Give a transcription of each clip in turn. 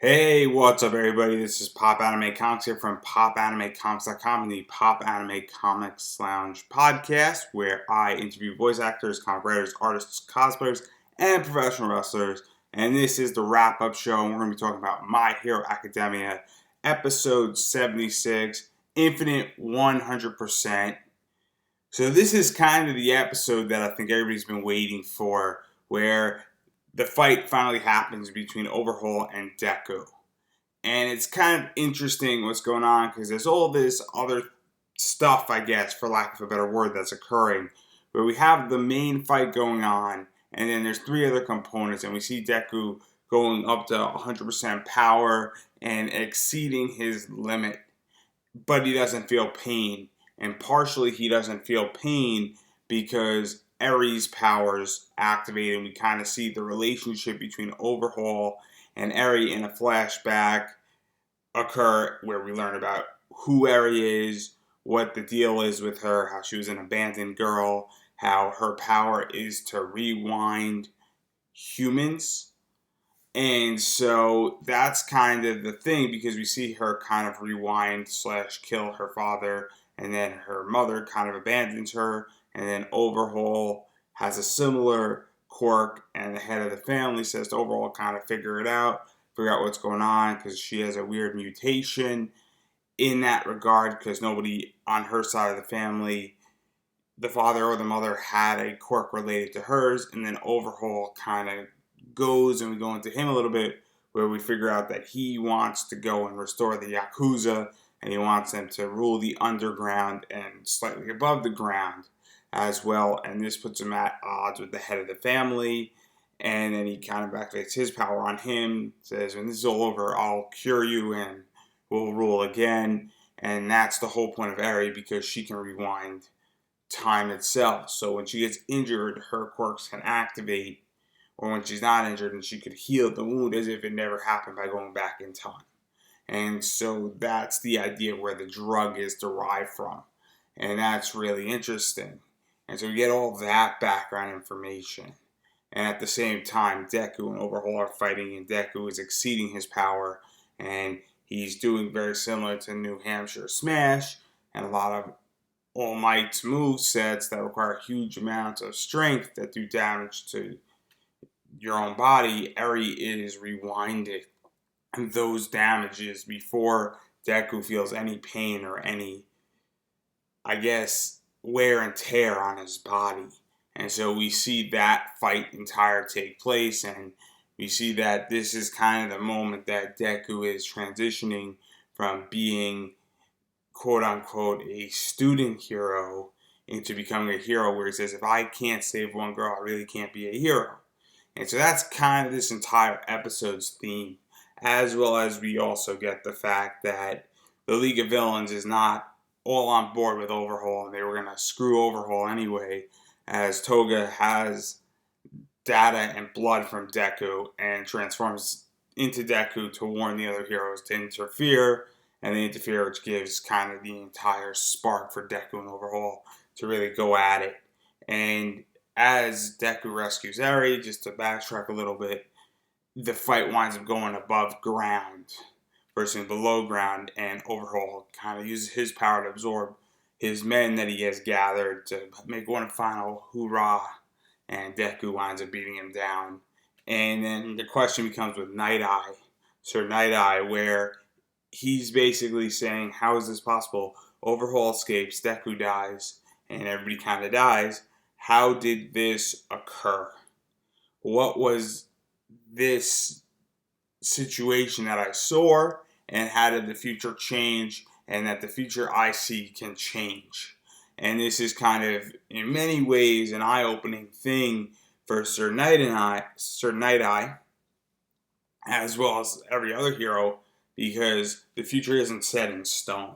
Hey, what's up, everybody? This is Pop Anime Comics here from PopAnimeComics.com and the Pop Anime Comics Lounge podcast, where I interview voice actors, comic writers, artists, cosplayers, and professional wrestlers. And this is the wrap-up show, and we're going to be talking about My Hero Academia, episode 76, Infinite 100%. So this is kind of the episode that I think everybody's been waiting for, where the fight finally happens between Overhaul and Deku. And it's kind of interesting what's going on because there's all this other stuff, I guess, for lack of a better word, that's occurring. Where we have the main fight going on, and then there's three other components, and we see Deku going up to 100% power and exceeding his limit. But he doesn't feel pain. And partially he doesn't feel pain because Eri's powers activate, and we kind of see the relationship between Overhaul and Eri in a flashback occur where we learn about who Eri is, what the deal is with her, how she was an abandoned girl, how her power is to rewind humans. And so that's kind of the thing, because we see her kind of rewind / kill her father, and then her mother kind of abandons her, and then Overhaul has a similar quirk, and the head of the family says to Overhaul, kind of figure out what's going on, because she has a weird mutation in that regard, because nobody on her side of the family, the father or the mother, had a quirk related to hers. And then Overhaul kind of goes, and we go into him a little bit, where we figure out that he wants to go and restore the Yakuza, and he wants them to rule the underground and slightly above the ground as well. And this puts him at odds with the head of the family. And then he kind of activates his power on him, says, when this is all over, I'll cure you and we'll rule again. And that's the whole point of Eri, because she can rewind time itself. So when she gets injured, her quirks can activate, or when she's not injured, and she could heal the wound as if it never happened by going back in time. And so that's the idea where the drug is derived from. And that's really interesting. And so we get all that background information. And at the same time, Deku and Overhaul are fighting, and Deku is exceeding his power, and he's doing very similar to New Hampshire Smash, and a lot of All Might's movesets that require huge amounts of strength that do damage to your own body. Eri is rewinding those damages before Deku feels any pain or any, I guess, wear and tear on his body. And so we see that fight entire take place, and we see that this is kind of the moment that Deku is transitioning from being, quote unquote, a student hero into becoming a hero, where he says, if I can't save one girl, I really can't be a hero. And so that's kind of this entire episode's theme, as well as we also get the fact that the League of Villains is not all on board with Overhaul, and they were going to screw Overhaul anyway, as Toga has data and blood from Deku and transforms into Deku to warn the other heroes to interfere, and they interfere, which gives kind of the entire spark for Deku and Overhaul to really go at it. And as Deku rescues Eri, just to backtrack a little bit, the fight winds up going above ground versus below ground, and Overhaul kind of uses his power to absorb his men that he has gathered to make one final hoorah, and Deku winds up beating him down. And then the question becomes with Night Eye, Sir Night Eye, where he's basically saying, how is this possible? Overhaul escapes, Deku dies, and everybody kind of dies. How did this occur? What was this situation that I saw, and how did the future change, and that the future I see can change? And this is kind of, in many ways, an eye-opening thing for Sir Night Eye, as well as every other hero, because the future isn't set in stone.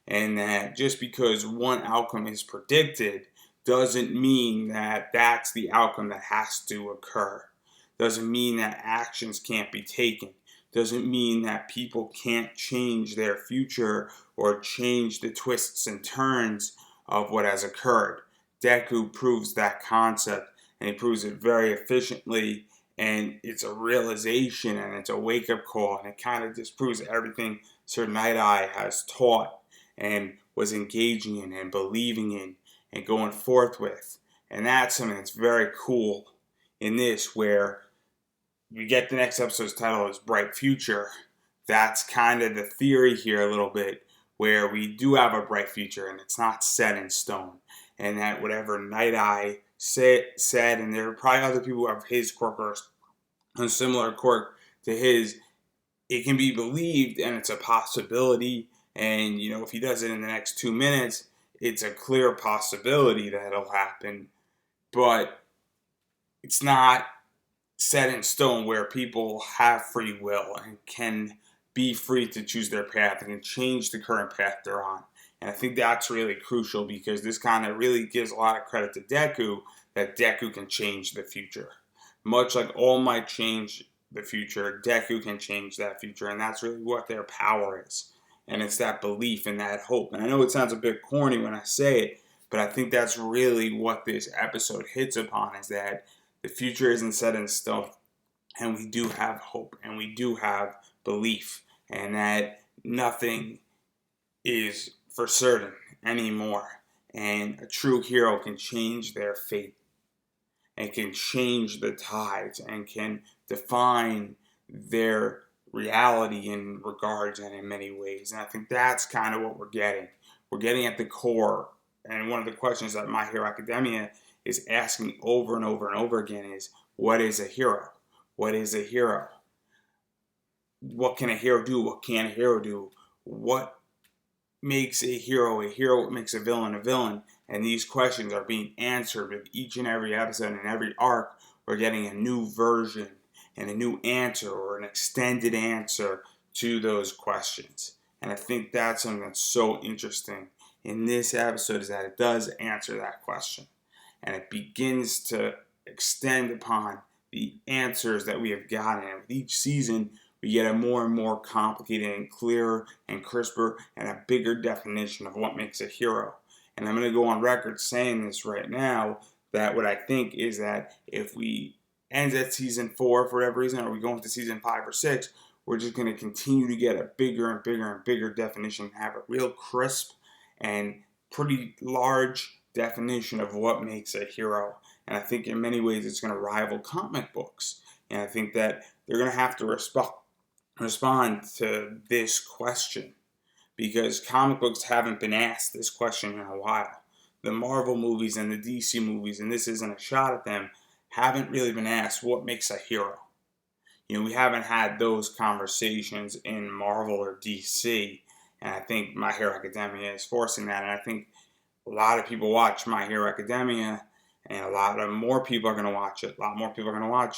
And that just because one outcome is predicted doesn't mean that that's the outcome that has to occur. Doesn't mean that actions can't be taken. Doesn't mean that people can't change their future or change the twists and turns of what has occurred. Deku proves that concept, and he proves it very efficiently, And it's a realization and it's a wake-up call, and it kind of disproves everything Sir Night Eye has taught and was engaging in and believing in and going forth with. And that's something that's very cool in this, where we get the next episode's title is Bright Future. That's kind of the theory here a little bit, where we do have a bright future and it's not set in stone. And that whatever Night Eye said, and there are probably other people who have his quirk or a similar quirk to his, it can be believed and it's a possibility. And, if he does it in the next 2 minutes, it's a clear possibility that it'll happen. But it's not set in stone, where people have free will and can be free to choose their path and can change the current path they're on. And I think that's really crucial, because this kind of really gives a lot of credit to Deku, that Deku can change the future. Much like All Might change the future, Deku can change that future, and that's really what their power is. And it's that belief and that hope. And I know it sounds a bit corny when I say it, but I think that's really what this episode hits upon, is that the future isn't set in stone, and we do have hope, and we do have belief, and that nothing is for certain anymore. And a true hero can change their fate, and can change the tides, and can define their reality in regards and in many ways. And I think that's kind of what we're getting. We're getting at the core. And one of the questions that My Hero Academia is asking over and over and over again is, what is a hero? What is a hero? What can a hero do? What can a hero do? What makes a hero a hero? What makes a villain a villain? And these questions are being answered with each and every episode and every arc. We're getting a new version and a new answer, or an extended answer to those questions. And I think that's something that's so interesting in this episode, is that it does answer that question. And it begins to extend upon the answers that we have gotten. And with each season, we get a more and more complicated and clearer and crisper and a bigger definition of what makes a hero. And I'm going to go on record saying this right now, that what I think is that if we end at season 4 for whatever reason, or we go into season 5 or 6, we're just going to continue to get a bigger and bigger and bigger definition, have a real crisp and pretty large definition of what makes a hero. And I think in many ways it's going to rival comic books. And I think that they're going to have to respond to this question, because comic books haven't been asked this question in a while. The Marvel movies and the DC movies, and this isn't a shot at them, haven't really been asked what makes a hero. We haven't had those conversations in Marvel or DC, and I think My Hero Academia is forcing that. And I think a lot of people watch My Hero Academia, and a lot more people are going to watch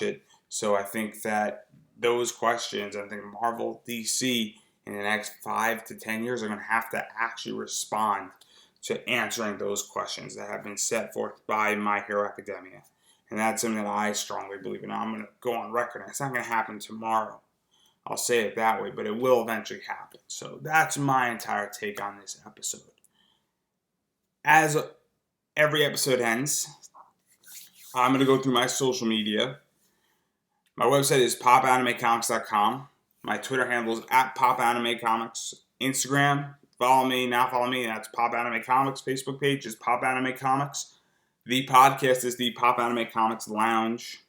it. So I think that those questions, I think Marvel, DC, in the next 5 to 10 years are going to have to actually respond to answering those questions that have been set forth by My Hero Academia. And that's something that I strongly believe in. I'm going to go on record. It's not going to happen tomorrow. I'll say it that way, but it will eventually happen. So that's my entire take on this episode. As every episode ends, I'm going to go through my social media. My website is popanimecomics.com. My Twitter handle is @popanimecomics. Instagram, follow me, now follow me. That's Pop Anime Comics. Facebook page is Pop Anime Comics. The podcast is the Pop Anime Comics Lounge.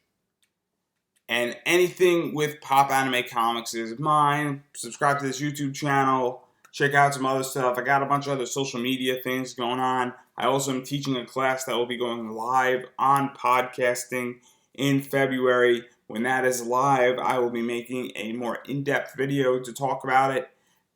And anything with Pop Anime Comics is mine. Subscribe to this YouTube channel. Check out some other stuff. I got a bunch of other social media things going on. I also am teaching a class that will be going live on podcasting in February. When that is live, I will be making a more in-depth video to talk about it,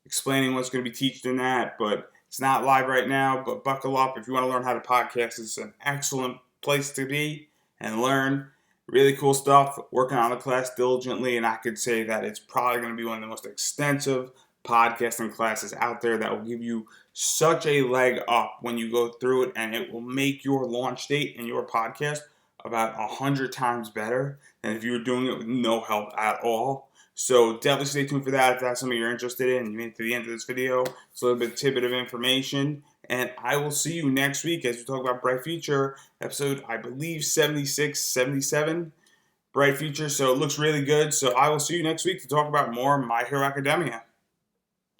explaining what's going to be taught in that. But it's not live right now, but buckle up. If you want to learn how to podcast, it's an excellent place to be and learn really cool stuff. Working on the class diligently, and I could say that it's probably going to be one of the most extensive podcasting classes out there that will give you such a leg up when you go through it, and it will make your launch date in your podcast about 100 times better than if you were doing it with no help at all. So definitely stay tuned for that if that's something you're interested in. You made it to the end of this video. It's a little bit tidbit of information. And I will see you next week as we talk about Bright Future, episode, I believe, 76, 77. bright future. So it looks really good. So I will see you next week to talk about more My Hero Academia.